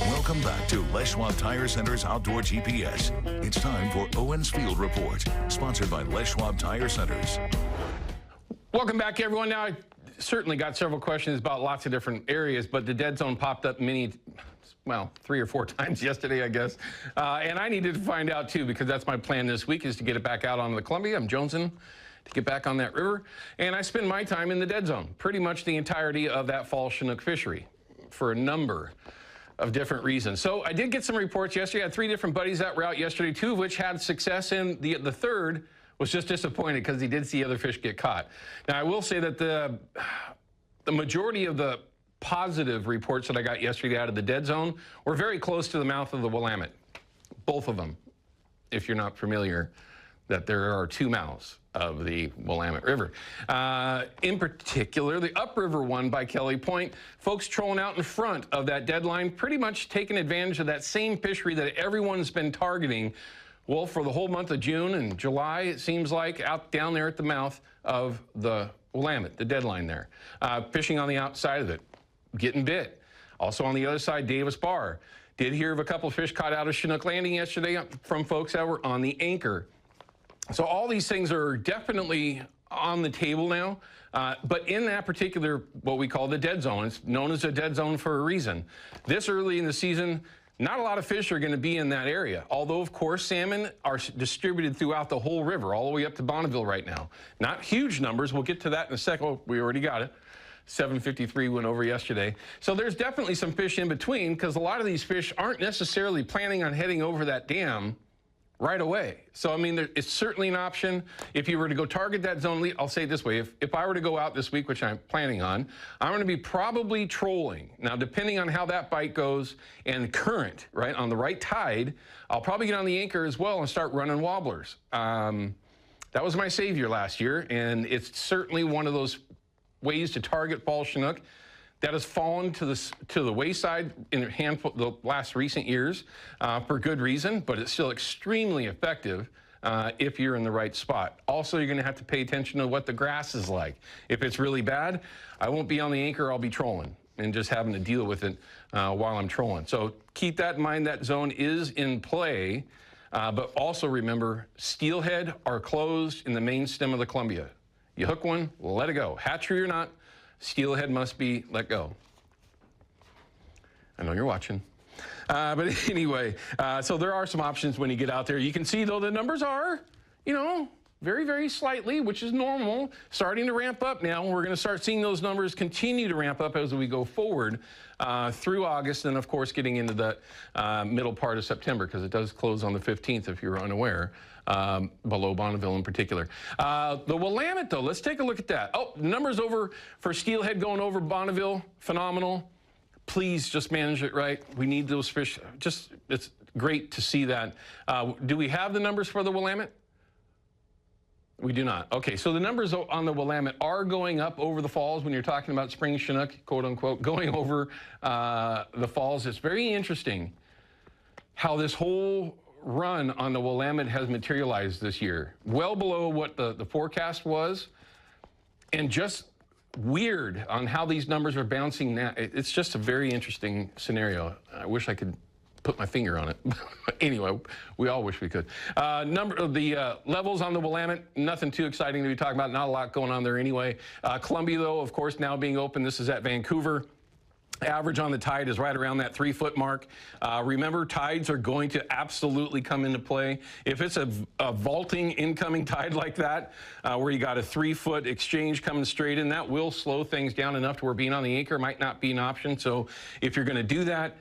Welcome back to Les Schwab Tire Center's Outdoor GPS. It's time for Owin's Field Report, sponsored by Les Schwab Tire Centers. Welcome back, everyone. Now, I certainly got several questions about lots of different areas, but the dead zone popped up three or four times yesterday, I guess. And I needed to find out, too, because that's my plan this week, is to get it back out on the Columbia. I'm jonesing to get back on that river. And I spend my time in the dead zone, pretty much the entirety of that fall Chinook fishery, for a number of different reasons. So I did get some reports yesterday. I had 3 different buddies that were out yesterday, 2 of which had success, and the third was just disappointed because he did see other fish get caught. Now, I will say that the majority of the positive reports that I got yesterday out of the dead zone were very close to the mouth of the Willamette. Both of them, if you're not familiar, that there are 2 mouths of the Willamette River. In particular, the upriver one by Kelly Point, folks trolling out in front of that deadline, pretty much taking advantage of that same fishery that everyone's been targeting, well, for the whole month of June and July, it seems like, out down there at the mouth of the Willamette, the deadline there. Fishing on the outside of it, getting bit. Also on the other side, Davis Bar. Did hear of a couple of fish caught out of Chinook Landing yesterday from folks that were on the anchor. So all these things are definitely on the table now, but in that particular, what we call the dead zone, it's known as a dead zone for a reason. This early in the season, not a lot of fish are going to be in that area, although, of course, salmon are distributed throughout the whole river, all the way up to Bonneville right now. Not huge numbers. We'll get to that in a second. Oh, we already got it. 753 went over yesterday. So there's definitely some fish in between, because a lot of these fish aren't necessarily planning on heading over that dam right away. So, I mean, it's certainly an option. If you were to go target that zone, I'll say it this way, if I were to go out this week, which I'm planning on, I'm going to be probably trolling. Now, depending on how that bite goes and current, right, on the right tide, I'll probably get on the anchor as well and start running wobblers. That was my savior last year, and it's certainly one of those ways to target fall Chinook that has fallen to the wayside in the last recent years for good reason, but it's still extremely effective if you're in the right spot. Also, you're going to have to pay attention to what the grass is like. If it's really bad, I won't be on the anchor, I'll be trolling and just having to deal with it while I'm trolling. So keep that in mind. That zone is in play, but also remember, steelhead are closed in the main stem of the Columbia. You hook one, let it go. Hatchery or not, steelhead must be let go. I know you're watching. But anyway, so there are some options when you get out there. You can see, though, the numbers are, you know, very, very slightly, which is normal, starting to ramp up now. We're going to start seeing those numbers continue to ramp up as we go forward through August, and, of course, getting into the middle part of September, because it does close on the 15th, if you're unaware. Below Bonneville in particular. The Willamette, though, let's take a look at that. Oh, numbers over for steelhead going over Bonneville, phenomenal. Please just manage it right. We need those fish. Just, it's great to see that. Do we have the numbers for the Willamette? We do not. Okay, so the numbers on the Willamette are going up over the falls when you're talking about spring Chinook, quote unquote, going over the falls. It's very interesting how this whole run on the Willamette has materialized this year, well below what the forecast was, and just weird on how these numbers are bouncing now. It's just a very interesting scenario. I wish I could put my finger on it. Anyway, we all wish we could. The levels on the Willamette, nothing too exciting to be talking about. Not a lot going on there anyway. Columbia, though, of course, now being open. This is at Vancouver. Average on the tide is right around that 3-foot mark. Remember, tides are going to absolutely come into play. If it's a vaulting incoming tide like that, where you got a 3-foot exchange coming straight in, that will slow things down enough to where being on the anchor might not be an option. So if you're going to do that,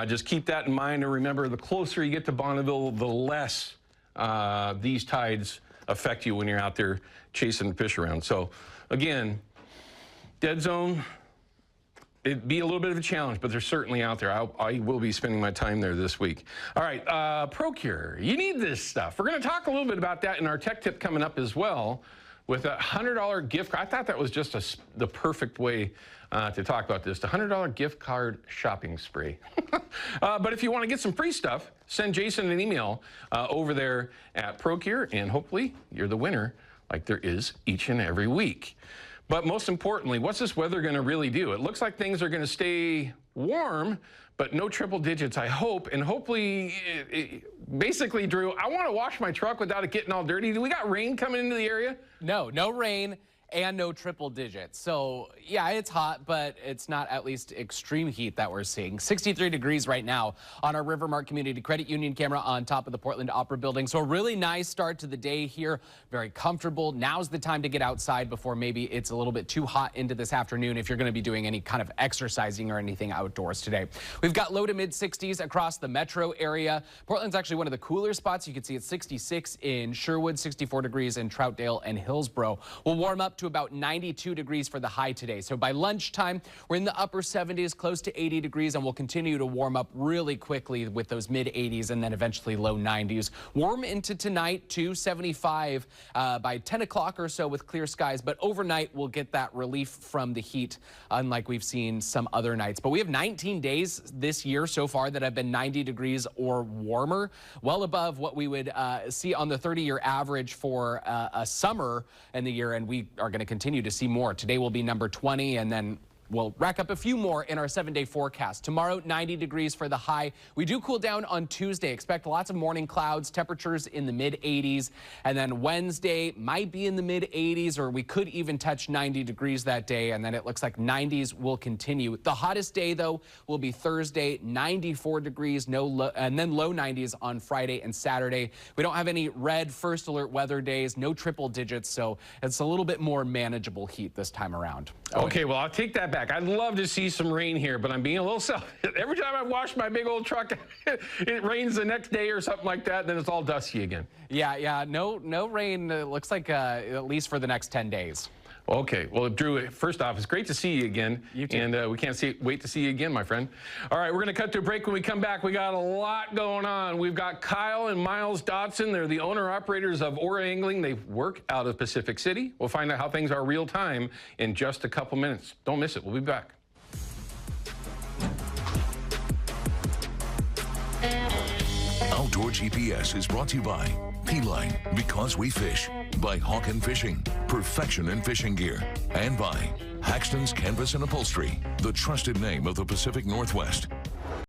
just keep that in mind. And remember, the closer you get to Bonneville, the less these tides affect you when you're out there chasing fish around. So again, dead zone. It'd be a little bit of a challenge, but they're certainly out there. I will be spending my time there this week. All right, Procure, you need this stuff. We're going to talk a little bit about that in our tech tip coming up as well, with a $100 gift card. I thought that was just the perfect way to talk about this. The $100 gift card shopping spree. But if you want to get some free stuff, send Jason an email over there at Procure, and hopefully you're the winner, like there is each and every week. But most importantly, what's this weather going to really do? It looks like things are going to stay warm, but no triple digits, I hope. And hopefully, basically, Drew, I want to wash my truck without it getting all dirty. Do we got rain coming into the area? No rain and no triple digits. So yeah, it's hot, but it's not at least extreme heat that we're seeing. 63 degrees right now on our Rivermark Community Credit Union camera on top of the Portland Opera Building. So a really nice start to the day here. Very comfortable. Now's the time to get outside before maybe it's a little bit too hot into this afternoon if you're going to be doing any kind of exercising or anything outdoors today. We've got low to mid 60s across the metro area. Portland's actually one of the cooler spots. You can see it's 66 in Sherwood, 64 degrees in Troutdale and Hillsborough. We'll warm up to about 92 degrees for the high today. So by lunchtime, we're in the upper 70s, close to 80 degrees, and we'll continue to warm up really quickly with those mid 80s and then eventually low 90s. Warm into tonight to 75 by 10 o'clock or so with clear skies, but overnight we'll get that relief from the heat, unlike we've seen some other nights. But we have 19 days this year so far that have been 90 degrees or warmer, well above what we would see on the 30-year average for a summer in the year, and we are going to continue to see more. Today will be number 20, and then we'll rack up a few more in our 7-day forecast. Tomorrow, 90 degrees for the high. We do cool down on Tuesday. Expect lots of morning clouds, temperatures in the mid 80s. And then Wednesday might be in the mid 80s, or we could even touch 90 degrees that day. And then it looks like 90s will continue. The hottest day, though, will be Thursday, 94 degrees, and then low 90s on Friday and Saturday. We don't have any red first alert weather days, no triple digits, so it's a little bit more manageable heat this time around. Okay, well, I'll take that back. I'd love to see some rain here, but I'm being a little selfish. Every time I wash my big old truck, it rains the next day or something like that, then it's all dusty again. Yeah, no rain, looks like at least for the next 10 days. Okay, well, Drew, first off, it's great to see you again. You too. And we can't wait to see you again, my friend. All right, we're going to cut to a break. When we come back, we got a lot going on. We've got Kyle and Miles Dotson. They're the owner-operators of Ora Angling. They work out of Pacific City. We'll find out how things are real time in just a couple minutes. Don't miss it. We'll be back. Outdoor GPS is brought to you by P-Line, because we fish, by Hawken Fishing, perfection in fishing gear, and by Haxton's Canvas and Upholstery, the trusted name of the Pacific Northwest.